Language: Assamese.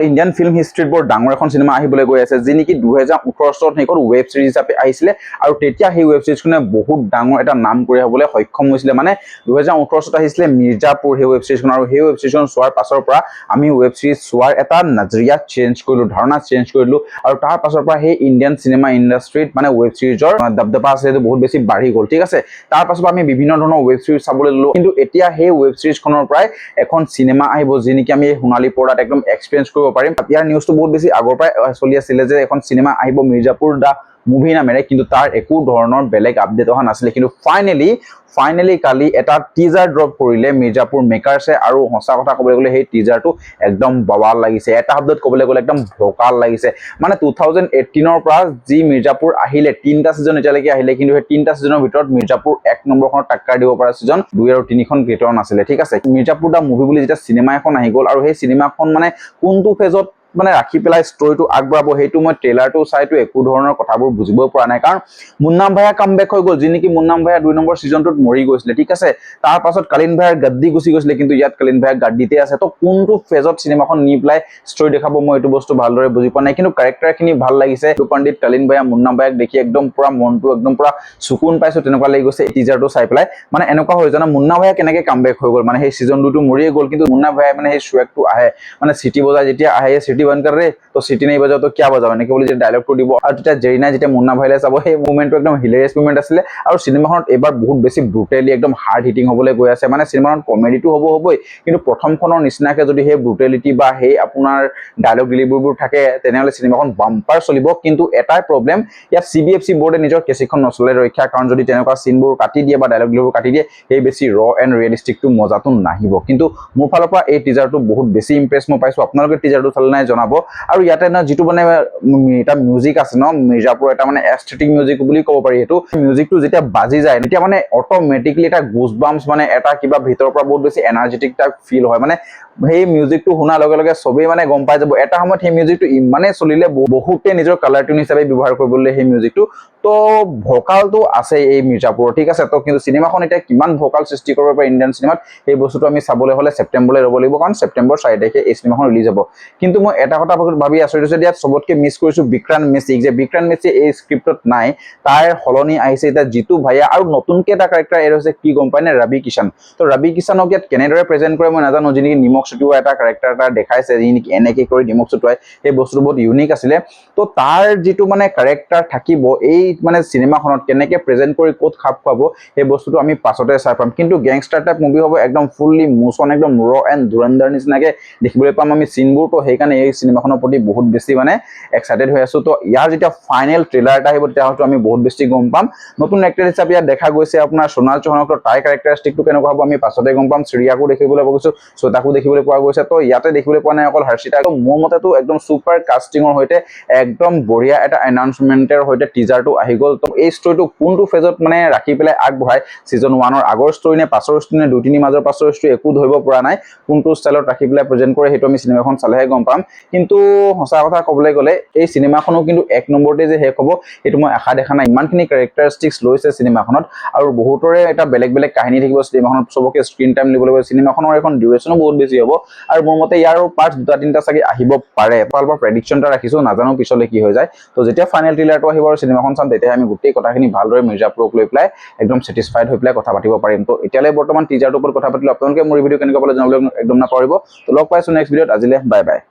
ইণ্ডিয়ান ফিল্ম হিষ্ট্ৰীত বৰ ডাঙৰ এখন চিনেমা আহিবলৈ গৈ আছে যি নেকি 2018 চনত সেইখন ৱেব চিৰিজ হিচাপে আহিছিলে আৰু তেতিয়া সেই ৱেব চিৰিজখনে বহুত ডাঙৰ এটা নাম কঢ়িয়াবলৈ সক্ষম হৈছিলে মানে 2018 চনত আহিছিলে মিৰ্জাপুৰ সেই ৱেব চিৰিজখন আৰু সেই ৱেব চিৰিজখন চোৱাৰ পাছৰ পৰা আমি ৱেব চিৰিজ চোৱাৰ এটা নজৰিয়া চেঞ্জ কৰিলো ধাৰণা চেঞ্জ কৰিলো আৰু তাৰ পাছৰ পৰা সেই ইণ্ডিয়ান চিনেমা ইণ্ডাষ্ট্ৰীত মানে ৱেব চিৰিজৰ দবদবা আছে বহুত বেছি বাঢ়ি গ'ল ঠিক আছে তাৰ পাছৰ পৰা আমি বিভিন্ন ধৰণৰ ৱেব চিৰিজ চাবলৈ ললো কিন্তু এতিয়া সেই ৱেব চিৰিজখনৰ পৰাই এখন চিনেমা আহিব যি নেকি আমি সোণালী পৰ্দাত একদম এক্সপেৰিয়েন্স কৰিব পাৰিম ইয়াৰ নিউজটো বহুত বেছি আগৰ পৰাই চলি আছিল যে এখন চিনেমা আহিব মিৰ্জাপুৰ দা মুভি নামেৰে কিন্তু তাৰ একো ধৰণৰ বেলেগ আপডেট অহা নাছিলে কিন্তু ফাইনেলি কালি এটা টিজাৰ ড্ৰপ কৰিলে মিৰ্জাপুৰ মেকাৰ্ছে আৰু সঁচা কথা ক'বলৈ গ'লে সেই টিজাৰটো একদম বৱাল লাগিছে এটা শব্দত ক'বলৈ গ'লে একদম ভোকাল লাগিছে মানে 2018 ৰ পৰা যি মিৰ্জাপুৰ আহিলে তিনটা সিজন এতিয়ালৈকে আহিলে কিন্তু সেই তিনটা সিজনৰ ভিতৰত মিৰ্জাপুৰ 1 নম্বৰখনত টাক্কাৰ দিব পৰা সিজন 2 আৰু 3খন গ্ৰেটৰ নাছিলে ঠিক আছে মিৰ্জাপুৰ দা মুভি বুলি যেতিয়া চিনেমা এখন আহি গ'ল আৰু সেই চিনেমাখন মানে কোনটো ফেজত মানে ৰাখি পেলাই ষ্টৰিটো আগবঢ়াব সেইটো মই ট্ৰেইলাৰটো চাইটো একো ধৰণৰ কথাবোৰ বুজিব পৰা নাই কাৰণ মুন্নাম ভাইয়া কামবেক হৈ গ'ল যি নেকি মুন্নাম ভাইয়া 2 নম্বৰ সিজনটোত মৰি গৈছিলে ঠিক আছে তাৰ পাছত কালিন ভাইয়াৰ গাদ্দি গুচি গৈছিলে কিন্তু ইয়াত কালিন ভাইয়া গাদ্দিতে আছে তো কোনটো ফেজত চিনেমাখন নি পেলাই ষ্টৰি দেখাব মই এইটো বস্তু ভালদৰে বুজি পোৱা নাই কিন্তু ক্যাৰেক্টাৰখিনি ভাল লাগিছে পণ্ডিত কালিন ভাইয়া মুন্নাম ভাইয়াক দেখি একদম পুৰা মনটো একদম পুৰা সুকুন পাইছো তেনেকুৱা লাগি গৈছে এই টিজাৰটো চাই পেলাই মানে এনেকুৱা হৈ জানা মুন্না ভাইয়া কেনেকৈ কামবেক হৈ গ'ল মানে সেই সিজন 2 টো মৰিয়ে গ'ল কিন্তু মুন্না ভাইয়া মানে সেই সুৱেকটো আহে মানে সিটি বজাই যেতিয়া আহে সিটি बंद कर रहे तो सिटी नहीं बजाओ तो क्या बजाओ এনেকৈ বুলি যে ডায়লগটো দিব আৰু তেতিয়া জেৰিনা যেতিয়া মুন্না ভাইলে চাব সেই মোমেন্টটো একদম হিলেৰিয়াছ মোমেন্ট আছিলে আৰু সিনেমাখনত এবাৰ বহুত বেছি ব্ৰুটেলি একদম হাৰ্ড হিটিং হ'বলৈ গৈ আছে মানে সিনেমাখনত কমেডিটো হ'বই কিন্তু প্ৰথমখনৰ নিচিনাকৈ যদি সেই ব্ৰুটেলিটি বা সেই আপোনাৰ ডায়লগ ডেলিভাৰীবোৰ থাকে তেনেহলে সিনেমাখন বাম্পাৰ চলিব কিন্তু এটাই প্ৰবলেম ইয়াত সিবিএফসি বোৰ্ডে নিজৰ কেছিখন নচলে ৰক্ষা কাৰণ যদি তেনেকুৱা সিনবোৰ কাটি দিয়ে বা ডায়লগ ডেলিভাৰী কাটি দিয়ে সেই বেছি ৰ এণ্ড ৰিয়েলিষ্টিকটো মজাটো নাহিব কিন্তু মোৰ ফালৰ পৰা এই টিজাৰটো বহুত বেছি ইমপ্ৰেছ মই পাইছো আপোনালোকে টিজাৰটো চালে নাই জনাব আৰু ইয়াতে না যেটো মানে এটা মিউজিক আছে ন মিৰ্জাপুৰ এটা মানে এস্থেটিক মিউজিক বুলি ক'ব পাৰি এটো মিউজিকটো যেতিয়া বাজি যায় তেতিয়া মানে অটোমেটিকলি এটা গুজবাম্পছ মানে এটা কিবা ভিতৰৰ পৰা বহুত বেছি এনাৰ্জেটিক টাইপ ফিল হয় মানে সেই মিউজিকটো শুনাৰ লগে লগে সবেই মানে গম পাই যাব এটা সময়ত সেই মিউজিকটো ইমানে চলিলে বহুতে নিজৰ কালাৰ টিউন হিচাপে ব্যৱহাৰ কৰিবলৈ সেই মিউজিকটো তো ভোকালটো আছে এই মিৰ্জাপুৰ ঠিক আছে তো কিন্তু সিনেমাখন এতিয়া কিমান ভোকাল সৃষ্টি কৰিব পাৰে ইণ্ডিয়ান সিনেমাত এই বস্তুটো আমি চাবলৈ হলে সেপ্টেম্বৰলৈ ৰব লাগিব কাৰণ সেপ্টেম্বৰ 4 তাৰিখে এই সিনেমাখন ৰিলিজ হ'ব কিন্তু মই এটা কথা ভাবি আচৰিত হৈছে ইয়াত সবতকে মিছ কৰিছো বিক্ৰান্ত মেছি যে বিক্ৰান্ত মেছি এই স্ক্ৰিপ্টত নাই তাৰ হলনি আহিছে এটা জিতু ভাইয়া আৰু নতুনকে এটা ক্যাৰেক্টাৰ এৰ হৈছে কি গম পায় নে ৰবি কিষাণ তো ৰবি কিষাণক ইয়াত কেনেদৰে প্ৰেজেন্ট কৰে মই নাজানো যিনি নিমক চটুৱা এটা ক্যাৰেক্টাৰ এটা দেখাইছে যিনি এনেকে কৰি নিমক চটুৱাই এই বস্তুটো বহুত ইউনিক আছিলে তো তাৰ যেটো মানে ক্যাৰেক্টাৰ থাকিব এই মানে সিনেমাখনত কেনেকে প্ৰেজেন্ট কৰি কোত খাপ খুৱাব এই বস্তুটো আমি পাছতে চাই পাম কিন্তু গ্যাংষ্টাৰ টাইপ মুভি হ'ব একদম ফুললি মোশন একদম ৰ এণ্ড ধুৰন্ধৰ নিচিনাকে দেখিবলৈ পাম আমি সিনবোৰ তো সেইকাৰণে এই সিনেমাখনৰ প্ৰতি বহুত বেছি মানে এক্সাইটেড হৈ আছো তো ইয়াৰ যেতিয়া ফাইনেল ট্ৰেইলাৰ এটা আহিব তেতিয়া হয়তো আমি বহুত বেছি গম পাম নতুন এক্টৰ হিচাপে ইয়াত দেখা গৈছে আপোনাৰ সোণাল চৌহানক তাই ক্যাৰেক্টাৰিষ্টিকটো কেনেকুৱা হ'ব আমি পাছতে গম পাম শ্ৰীয়াকো দেখিবলৈ পোৱা গৈছে শ্বেতাকো দেখিবলৈ পোৱা গৈছে তো ইয়াতে দেখিবলৈ পোৱা নাই অকল হৰ্ষিতা তো মোৰ মতেতো একদম সুপাৰ কাষ্টিঙৰ হৈতে একদম বঢ়িয়া এটা এনাউন্সমেন্টৰ হৈতে টিজাৰটো আহি গ'ল তো এই ষ্টৰিটো কোনটো ফেজত মানে ৰাখি পেলাই আগবঢ়াই সিজন 1 ৰ আগৰ ষ্টৰি নে পাছৰ ষ্টৰি নে 2-3 মাজৰ পাছৰ ষ্টৰি একো ধৰিব পৰা নাই কোনটো ষ্টাইলত ৰাখি পেলাই প্ৰেজেন্ট কৰে হেতু আমি সিনেমাখন চালেহে গম পাম কিন্তু সঁচা কথা ক'বলৈ গ'লে এই সিনেমাখনো কিন্তু 1 নম্বৰতে যে শেষ হ'ব এটো মই আশা দেখা নাই ইমানখিনি ক্যাৰেক্টাৰিষ্টিক্স লৈছে সিনেমাখনত আৰু বহুতৰে এটা বেলেগ বেলেগ কাহিনী থাকিব সিনেমাখনত সবকে স্ক্ৰিন টাইম দিব লাগিব সিনেমাখনৰ এখন ডিউৰেচনো বহুত বেছি হ'ব আৰু মোৰ মতে ইয়াৰ পাৰ্ট 2-3টা চাগে আহিব পাৰে পালবা প্ৰেডিকচনটা ৰাখিছো নাজানো পিছলৈ কি হৈ যায় তো যেতিয়া ফাইনেল ট্ৰেইলাৰটো আহিব আৰু সিনেমাখন চাম তেতিয়া আমি গোটেই কথাখিনি ভালদৰে মিৰ্জাপুৰক লৈ পেলাই একদম স্যাটিসফাইড হৈ পেলাই কথা পাতিব পাৰিম তো এতিয়ালৈ বৰ্তমান টিজাৰটোৰ ওপৰত কথা পাতিলো আপোনালোকে মোৰ ভিডিও কেনেকুৱা পালে জানিবলৈ একদম নাপাহৰিব তো লগ পাইছো নেক্সট ভিডিওত আজিলে বাই বাই